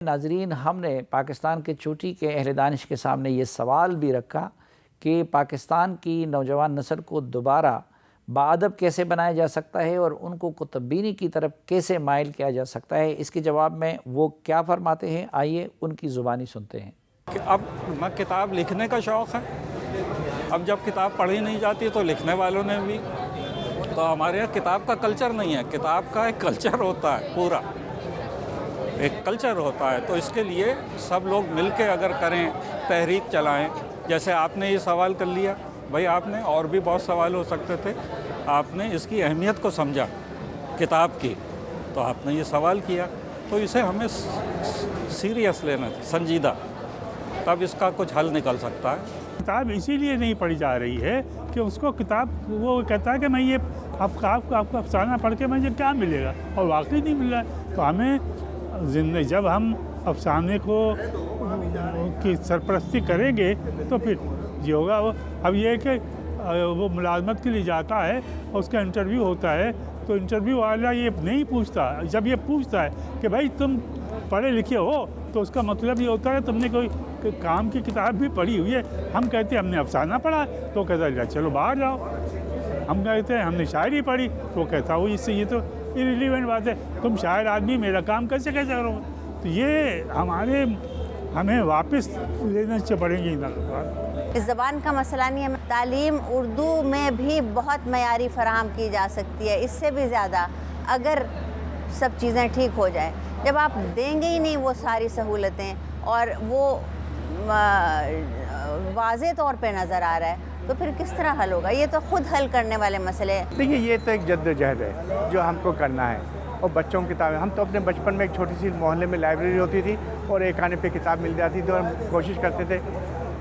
ناظرین، ہم نے پاکستان کے چوٹی کے اہل دانش کے سامنے یہ سوال بھی رکھا کہ پاکستان کی نوجوان نسل کو دوبارہ باادب کیسے بنایا جا سکتا ہے اور ان کو کتب بینی کی طرف کیسے مائل کیا جا سکتا ہے۔ اس کے جواب میں وہ کیا فرماتے ہیں، آئیے ان کی زبانی سنتے ہیں۔ اب کتاب لکھنے کا شوق ہے، اب جب کتاب پڑھی نہیں جاتی تو لکھنے والوں نے بھی، تو ہمارے یہاں کتاب کا کلچر نہیں ہے، کتاب کا ایک کلچر ہوتا ہے، پورا ایک کلچر ہوتا ہے۔ تو اس کے لیے سب لوگ مل کے اگر کریں، تحریک چلائیں، جیسے آپ نے یہ سوال کر لیا، بھائی آپ نے اور بھی بہت سوال ہو سکتے تھے، آپ نے اس کی اہمیت کو سمجھا کتاب کی، تو آپ نے یہ سوال کیا، تو اسے ہمیں سیریس لینا چاہیے، سنجیدہ، تب اس کا کچھ حل نکل سکتا ہے۔ کتاب اسی لیے نہیں پڑھی جا رہی ہے کہ اس کو کتاب وہ کہتا ہے کہ میں یہ آپ کو افسانہ پڑھ کے مجھے کیا ملے گا، اور واقعی نہیں مل رہا ہے۔ تو ہمیں جب ہم افسانے کو کی سرپرستی کریں گے تو پھر یہ ہوگا۔ اب یہ ہے کہ وہ ملازمت کے لیے جاتا ہے اور اس کا انٹرویو ہوتا ہے، تو انٹرویو والا یہ نہیں پوچھتا، جب یہ پوچھتا ہے کہ بھائی تم پڑھے لکھے ہو، تو اس کا مطلب یہ ہوتا ہے تم نے کوئی کام کی کتاب بھی پڑھی ہوئی ہے۔ ہم کہتے ہیں ہم نے افسانہ پڑھا، تو کہتا ہے چلو باہر جاؤ۔ ہم کہتے ہیں ہم نے شاعری پڑھی، تو کہتا ہو اس سے یہ تو irrelevant بات ہے، تم شاعر آدمی میرا کام کیسے کرو۔ تو یہ ہمیں واپس لینا پڑیں گے۔ اس زبان کا مسئلہ نہیں ہے، تعلیم اردو میں بھی بہت معیاری فراہم کی جا سکتی ہے، اس سے بھی زیادہ اگر سب چیزیں ٹھیک ہو جائیں۔ جب آپ دیں گے ہی نہیں وہ ساری سہولتیں اور وہ واضح طور پہ نظر آ رہا ہے، تو پھر کس طرح حل ہوگا؟ یہ تو خود حل کرنے والے مسئلے ہیں۔ دیکھیے، یہ تو ایک جد و جہد ہے جو ہم کو کرنا ہے، اور بچوں کی کتابیں، ہم تو اپنے بچپن میں ایک چھوٹی سی محلے میں لائبریری ہوتی تھی اور ایک آنے پہ کتاب مل جاتی تھی، اور ہم کوشش کرتے تھے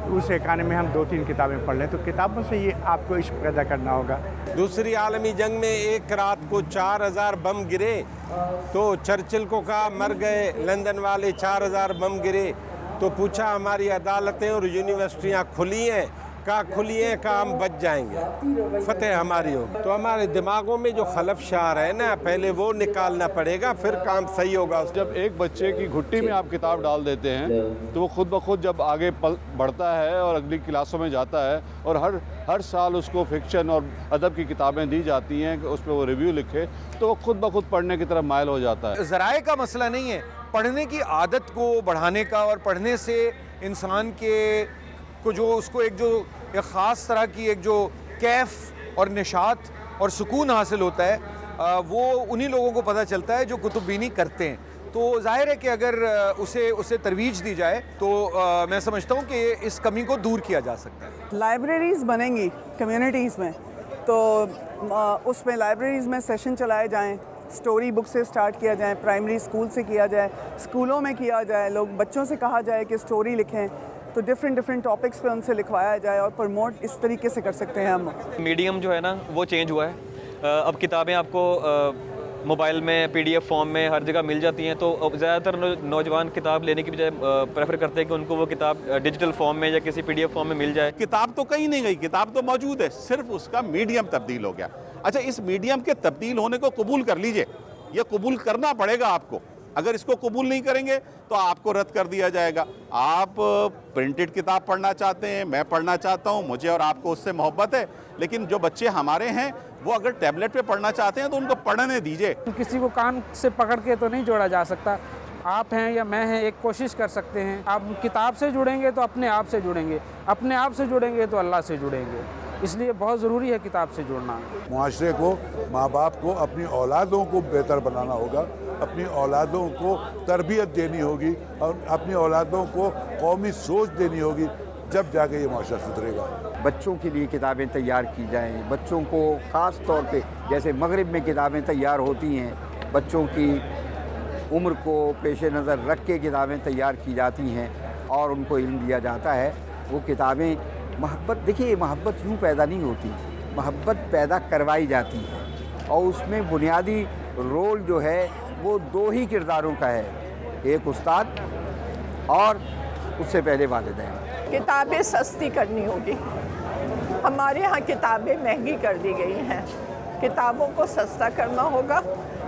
اس ایک آنے میں ہم 2-3 کتابیں پڑھ لیں۔ تو کتابوں سے یہ آپ کو عشق پیدا کرنا ہوگا۔ دوسری عالمی جنگ میں ایک رات کو 4000 بم گرے، تو چرچل کو کہا مر گئے لندن والے، 4000 بم گرے، تو پوچھا ہماری عدالتیں اور یونیورسٹیاں کھلی ہیں؟ کہا کھلی ہیں، کہا ہم بچ جائیں گے، فتح ہماری ہوگی۔ تو ہمارے دماغوں میں جو خلف شعر ہے نا، پہلے وہ نکالنا پڑے گا، پھر کام صحیح ہوگا۔ جب ایک بچے کی گھٹی میں آپ کتاب ڈال دیتے ہیں تو وہ خود بخود جب آگے بڑھتا ہے اور اگلی کلاسوں میں جاتا ہے، اور ہر سال اس کو فکشن اور ادب کی کتابیں دی جاتی ہیں کہ اس پہ وہ ریویو لکھے، تو وہ خود بخود پڑھنے کی طرف مائل ہو جاتا ہے۔ ذرائع کا مسئلہ نہیں ہے، پڑھنے کی عادت کو بڑھانے کا، اور پڑھنے سے انسان کو جو اس کو ایک خاص طرح کی ایک جو کیف اور نشاط اور سکون حاصل ہوتا ہے، وہ انہی لوگوں کو پتہ چلتا ہے جو کتب بینی کرتے ہیں۔ تو ظاہر ہے کہ اگر اسے ترویج دی جائے تو میں سمجھتا ہوں کہ اس کمی کو دور کیا جا سکتا ہے۔ لائبریریز بنیں گی کمیونٹیز میں، تو اس میں لائبریریز میں سیشن چلائے جائیں، سٹوری بک سے سٹارٹ کیا جائے، پرائمری اسکول سے کیا جائے، اسکولوں میں کیا جائے، لوگ بچوں سے کہا جائے کہ سٹوری لکھیں، تو ڈفرینٹ ٹاپکس پہ ان سے لکھوایا جائے اور پروموٹ اس طریقے سے کر سکتے ہیں ہم۔ میڈیم جو ہے نا وہ چینج ہوا ہے، اب کتابیں آپ کو موبائل میں PDF فارم میں ہر جگہ مل جاتی ہیں، تو زیادہ تر نوجوان کتاب لینے کی بجائے پریفر کرتے ہیں کہ ان کو وہ کتاب ڈیجیٹل فارم میں یا کسی PDF فارم میں مل جائے۔ کتاب تو کہیں نہیں گئی، کتاب تو موجود ہے، صرف اس کا میڈیم تبدیل ہو گیا۔ اچھا، اس میڈیم کے تبدیل ہونے کو قبول کر لیجئے، یہ قبول کرنا پڑے گا آپ کو۔ اگر اس کو قبول نہیں کریں گے تو آپ کو رد کر دیا جائے گا۔ آپ پرنٹڈ کتاب پڑھنا چاہتے ہیں، میں پڑھنا چاہتا ہوں، مجھے اور آپ کو اس سے محبت ہے، لیکن جو بچے ہمارے ہیں وہ اگر ٹیبلٹ پہ پڑھنا چاہتے ہیں تو ان کو پڑھنے دیجئے۔ کسی کو کان سے پکڑ کے تو نہیں جوڑا جا سکتا، آپ ہیں یا میں ہیں، ایک کوشش کر سکتے ہیں۔ آپ کتاب سے جڑیں گے تو اپنے آپ سے جڑیں گے، اپنے آپ سے جڑیں گے تو اللہ سے جڑیں گے، اس لیے بہت ضروری ہے کتاب سے جڑنا۔ معاشرے کو، ماں باپ کو اپنی اولادوں کو بہتر بنانا ہوگا، اپنی اولادوں کو تربیت دینی ہوگی، اور اپنی اولادوں کو قومی سوچ دینی ہوگی، جب جا کے یہ معاشرہ سدھرے گا۔ بچوں کے لیے کتابیں تیار کی جائیں، بچوں کو خاص طور پہ جیسے مغرب میں کتابیں تیار ہوتی ہیں، بچوں کی عمر کو پیش نظر رکھ کے کتابیں تیار کی جاتی ہیں اور ان کو علم دیا جاتا ہے۔ وہ کتابیں محبت، دیکھیے محبت یوں پیدا نہیں ہوتی، محبت پیدا کروائی جاتی ہے، اور اس میں بنیادی رول جو ہے وہ 2 ہی کرداروں کا ہے، ایک استاد اور اس سے پہلے والدین۔ کتابیں سستی کرنی ہوگی، ہمارے ہاں کتابیں مہنگی کر دی گئی ہیں، کتابوں کو سستا کرنا ہوگا،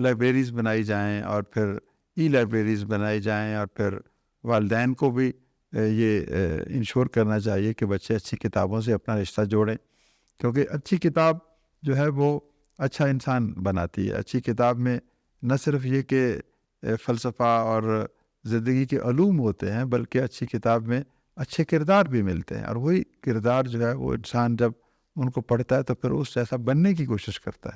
لائبریریز بنائی جائیں اور پھر ای لائبریریز بنائی جائیں، اور پھر والدین کو بھی یہ انشور کرنا چاہیے کہ بچے اچھی کتابوں سے اپنا رشتہ جوڑیں، کیونکہ اچھی کتاب جو ہے وہ اچھا انسان بناتی ہے۔ اچھی کتاب میں نہ صرف یہ کہ فلسفہ اور زندگی کے علوم ہوتے ہیں، بلکہ اچھی کتاب میں اچھے کردار بھی ملتے ہیں، اور وہی کردار جو ہے وہ انسان جب ان کو پڑھتا ہے تو پھر اس جیسا بننے کی کوشش کرتا ہے۔